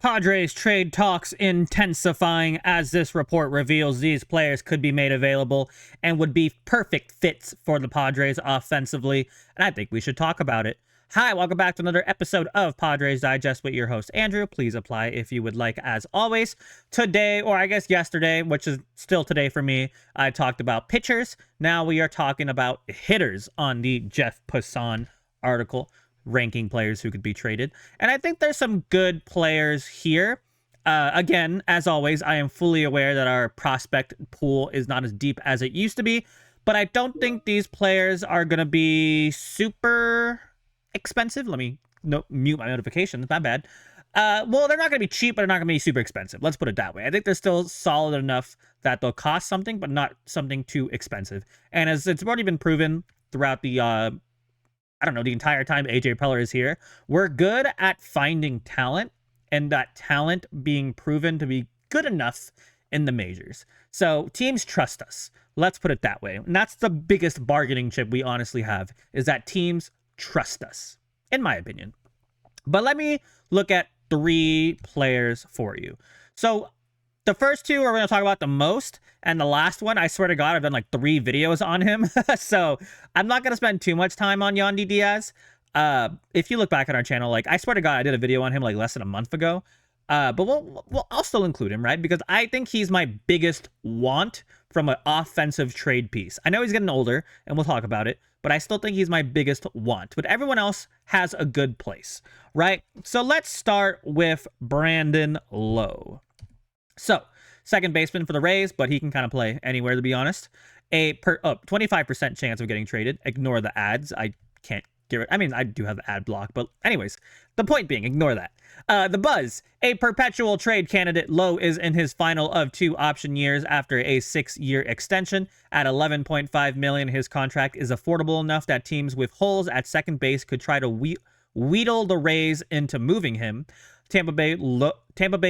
Padres trade talks intensifying as this report reveals these players could be made available and would be perfect fits for the Padres offensively, and I think we should talk about it. Hi, welcome back to another episode of Padres Digest with your host, Andrew. Please apply if you would like, as always. Today, or I guess yesterday, which is still today for me, I talked about pitchers. Now we are talking about hitters on the Jeff Passan article, ranking players who could be traded. And I think there's some good players here. Again, as always, I am fully aware that our prospect pool is not as deep as it used to be, but I don't think these players are going to be super expensive. Let me mute my notifications. My bad. Well, they're not going to be cheap, but they're not going to be super expensive. Let's put it that way. I think they're still solid enough that they'll cost something, but not something too expensive. And as it's already been proven throughout the the entire time AJ Preller is here, we're good at finding talent, and that talent being proven to be good enough in the majors. So teams trust us. Let's put it that way. And that's the biggest bargaining chip we honestly have, is that teams trust us, in my opinion. But let me look at 3 players for you. So the first 2 are going to talk about the most, and the last one, I swear to God, I've done like 3 videos on him. So I'm not going to spend too much time on Yandy Diaz. If you look back on our channel, like, I swear to God, I did a video on him like less than a month ago. But I'll still include him, right? Because I think he's my biggest want from an offensive trade piece. I know he's getting older, and we'll talk about it, but I still think he's my biggest want. But everyone else has a good place, right? So let's start with Brandon Lowe. So, second baseman for the Rays, but he can kind of play anywhere, to be honest. 25% chance of getting traded. Ignore the ads. I can't get it. I mean, I do have the ad block, but anyways, the point being, ignore that. The buzz, a perpetual trade candidate. Lowe is in his final of 2 option years after a 6-year extension. At $11.5 million, his contract is affordable enough that teams with holes at second base could try to wheedle the Rays into moving him. Tampa Bay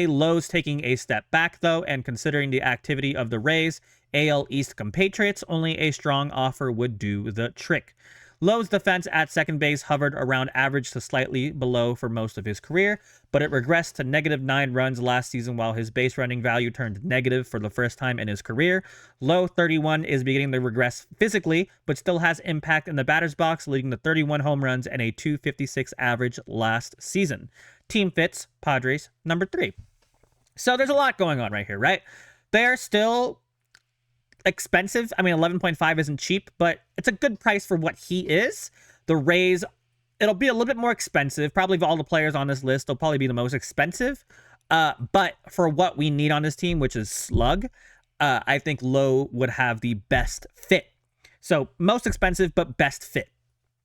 Lowe's taking a step back, though, and considering the activity of the Rays, AL East compatriots, only a strong offer would do the trick. Lowe's defense at second base hovered around average to slightly below for most of his career, but it regressed to -9 runs last season while his base running value turned negative for the first time in his career. Lowe, 31, is beginning to regress physically, but still has impact in the batter's box, leading to 31 home runs and a .256 average last season. Team fits, Padres, number 3. So there's a lot going on right here, right? They're still expensive. I mean, 11.5 isn't cheap, but it's a good price for what he is. The Rays, it'll be a little bit more expensive. Probably of all the players on this list, they'll probably be the most expensive. But for what we need on this team, which is slug, I think Lowe would have the best fit. So most expensive, but best fit.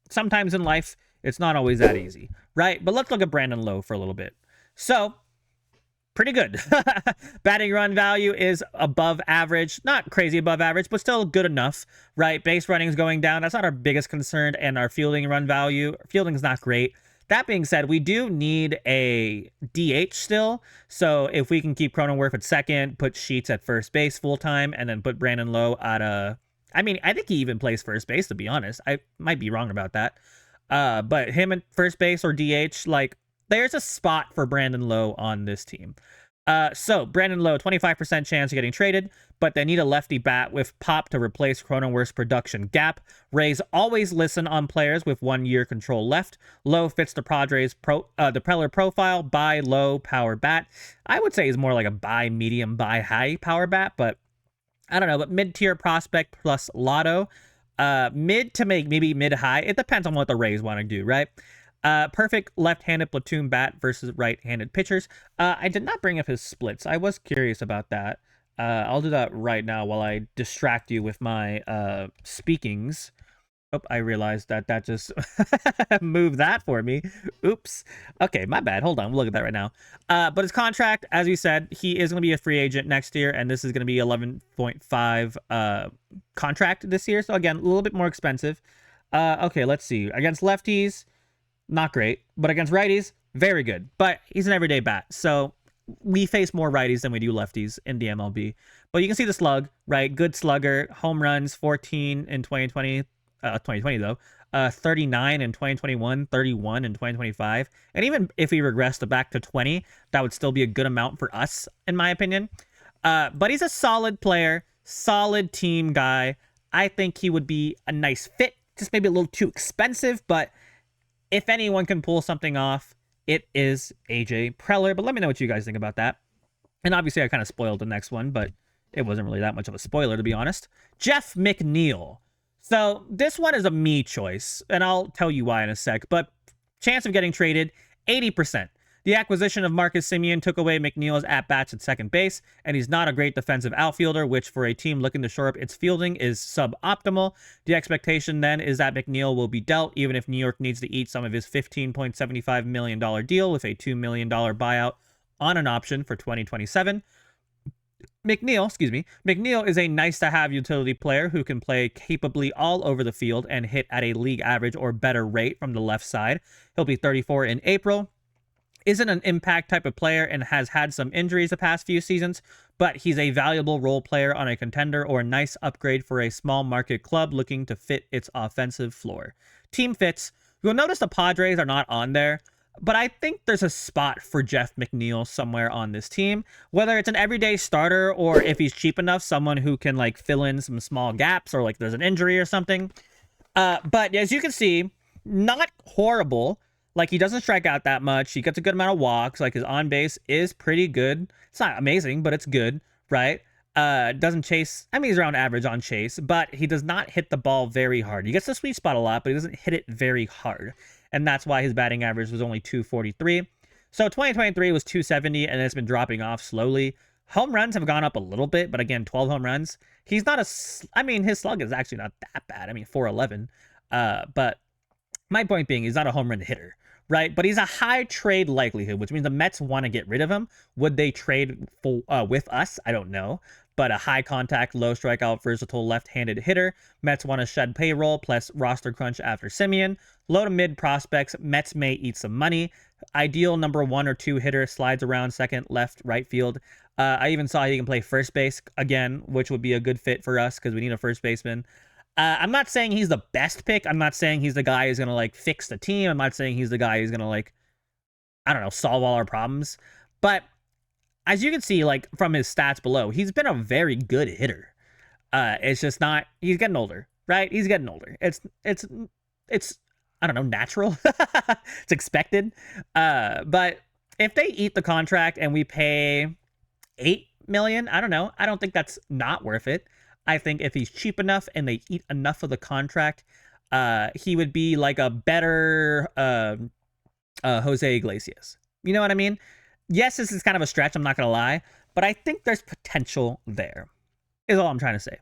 Sometimes in life, it's not always that easy, right? But let's look at Brandon Lowe for a little bit. So, pretty good. Batting run value is above average. Not crazy above average, but still good enough, right? Base running is going down. That's not our biggest concern. And our fielding run value, fielding is not great. That being said, we do need a DH still. So if we can keep Cronenworth at second, put Sheets at first base full time, and then put Brandon Lowe at I mean, I think he even plays first base, to be honest. I might be wrong about that. But him at first base or DH, like, there's a spot for Brandon Lowe on this team. So Brandon Lowe, 25% chance of getting traded, but they need a lefty bat with pop to replace Cronenworth's production gap. Rays always listen on players with 1-year control left. Lowe fits the Padres the Preller profile, buy low power bat. I would say he's more like a buy medium, buy high power bat, but I don't know. But mid-tier prospect plus lotto. Mid to maybe mid-high. It depends on what the Rays want to do, right? Perfect left-handed platoon bat versus right-handed pitchers. I did not bring up his splits. I was curious about that. I'll do that right now while I distract you with my speakings. Oh, I realized that just moved that for me. Oops. Okay, my bad. Hold on. We'll look at that right now. But his contract, as we said, he is going to be a free agent next year, and this is going to be 11.5 contract this year. So, again, a little bit more expensive. Okay, let's see. Against lefties, not great. But against righties, very good. But he's an everyday bat. So, we face more righties than we do lefties in the MLB. But you can see the slug, right? Good slugger. Home runs, 14 in 2020. 2020 though, 39 in 2021, 31 in 2025. And even if we regress to back to 20, that would still be a good amount for us, in my opinion. But he's a solid player, solid team guy. I think he would be a nice fit, just maybe a little too expensive, but if anyone can pull something off, it is AJ Preller. But let me know what you guys think about that. And obviously, I kind of spoiled the next one, but it wasn't really that much of a spoiler, to be honest. Jeff McNeil. So this one is a me choice, and I'll tell you why in a sec. But chance of getting traded, 80%. The acquisition of Marcus Semien took away McNeil's at-bats at second base, and he's not a great defensive outfielder, which for a team looking to shore up its fielding is suboptimal. The expectation then is that McNeil will be dealt, even if New York needs to eat some of his $15.75 million deal with a $2 million buyout on an option for 2027. McNeil is a nice-to-have utility player who can play capably all over the field and hit at a league average or better rate from the left side. He'll be 34 in April. Isn't an impact type of player and has had some injuries the past few seasons, but he's a valuable role player on a contender or a nice upgrade for a small market club looking to fit its offensive floor. Team fits. You'll notice the Padres are not on there, but I think there's a spot for Jeff McNeil somewhere on this team, whether it's an everyday starter or if he's cheap enough, someone who can like fill in some small gaps or like there's an injury or something. But as you can see, not horrible. Like, he doesn't strike out that much. He gets a good amount of walks. Like, his on base is pretty good. It's not amazing, but it's good, right? Doesn't chase. I mean, he's around average on chase, but he does not hit the ball very hard. He gets the sweet spot a lot, but he doesn't hit it very hard. And that's why his batting average was only 243. So 2023 was 270, and it's been dropping off slowly. Home runs have gone up a little bit, but again, 12 home runs. He's not I mean, his slug is actually not that bad. I mean, 411. But my point being, he's not a home run hitter, right? But he's a high trade likelihood, which means the Mets want to get rid of him. Would they trade for with us? I don't know. But a high contact, low strikeout, versatile left-handed hitter. Mets want to shed payroll plus roster crunch after Semien. Low to mid prospects. Mets may eat some money. Ideal number 1 or 2 hitter, slides around second, left, right field. I even saw he can play first base again, which would be a good fit for us because we need a first baseman. I'm not saying he's the best pick. I'm not saying he's the guy who's going to, like, fix the team. I'm not saying he's the guy who's going to, like, I don't know, solve all our problems. But as you can see, like, from his stats below, he's been a very good hitter. It's just not, he's getting older, right? He's getting older. It's I don't know, natural. It's expected. But if they eat the contract and we pay $8 million, I don't know. I don't think that's not worth it. I think if he's cheap enough and they eat enough of the contract, he would be like a better Jose Iglesias. You know what I mean? Yes, this is kind of a stretch, I'm not going to lie, but I think there's potential there, is all I'm trying to say.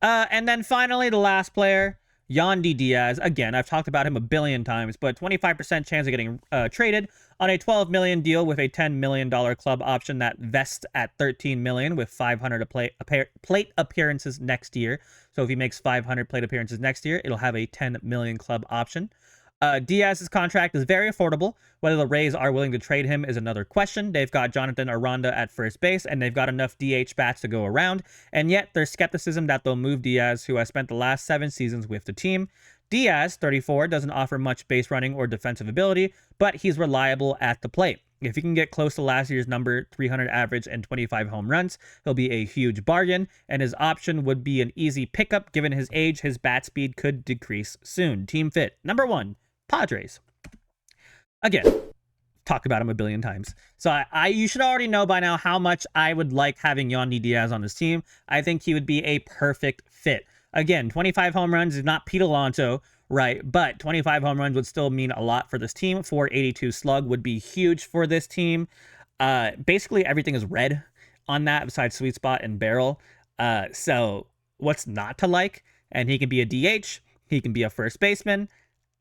And then finally, the last player, Yandy Diaz. Again, I've talked about him a billion times, but 25% chance of getting traded on a $12 million deal with a $10 million club option that vests at $13 million with 500 plate appearances next year. So if he makes 500 plate appearances next year, it'll have a $10 million club option. Diaz's contract is very affordable. Whether the Rays are willing to trade him is another question. They've got Jonathan Aranda at first base, and they've got enough DH bats to go around. And yet, there's skepticism that they'll move Diaz, who has spent the last 7 seasons with the team. Diaz, 34, doesn't offer much base running or defensive ability, but he's reliable at the plate. If he can get close to last year's number, 300 average and 25 home runs, he'll be a huge bargain, and his option would be an easy pickup. Given his age, his bat speed could decrease soon. Team fit. Number 1. Padres. Again, talked about him a billion times. So you should already know by now how much I would like having Yandy Diaz on this team. I think he would be a perfect fit. Again, 25 home runs is not Pete Alonso, right? But 25 home runs would still mean a lot for this team. 482 slug would be huge for this team. Basically, everything is red on that besides sweet spot and barrel. So what's not to like? And he can be a DH. He can be a first baseman.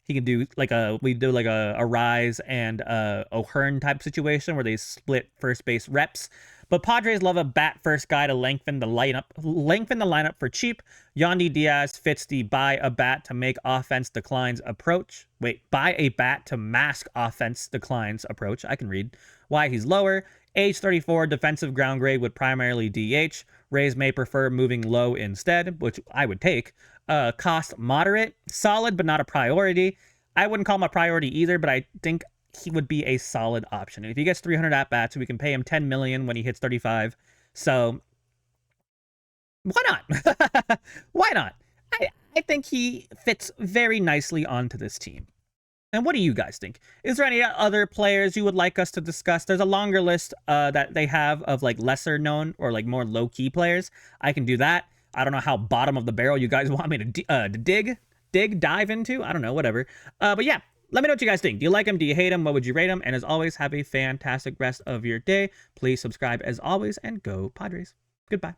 He can do like a Arraez and O'Hearn type situation where they split first base reps. But Padres love a bat-first guy to lengthen the lineup for cheap. Yandy Diaz fits the buy a bat to make offense declines approach. Wait, buy a bat to mask offense declines approach. I can read why he's lower. Age 34, defensive ground grade with primarily DH. Rays may prefer moving Lowe instead, which I would take. Cost moderate, solid but not a priority. I wouldn't call him a priority either, but I think he would be a solid option. If he gets 300 at-bats, we can pay him $10 million when he hits 35. So, why not? Why not? I think he fits very nicely onto this team. And what do you guys think? Is there any other players you would like us to discuss? There's a longer list that they have of like lesser known or like more low-key players. I can do that. I don't know how bottom of the barrel you guys want me to dive into. I don't know, whatever. But yeah, let me know what you guys think. Do you like him? Do you hate him? What would you rate him? And as always, have a fantastic rest of your day. Please subscribe as always and go Padres. Goodbye.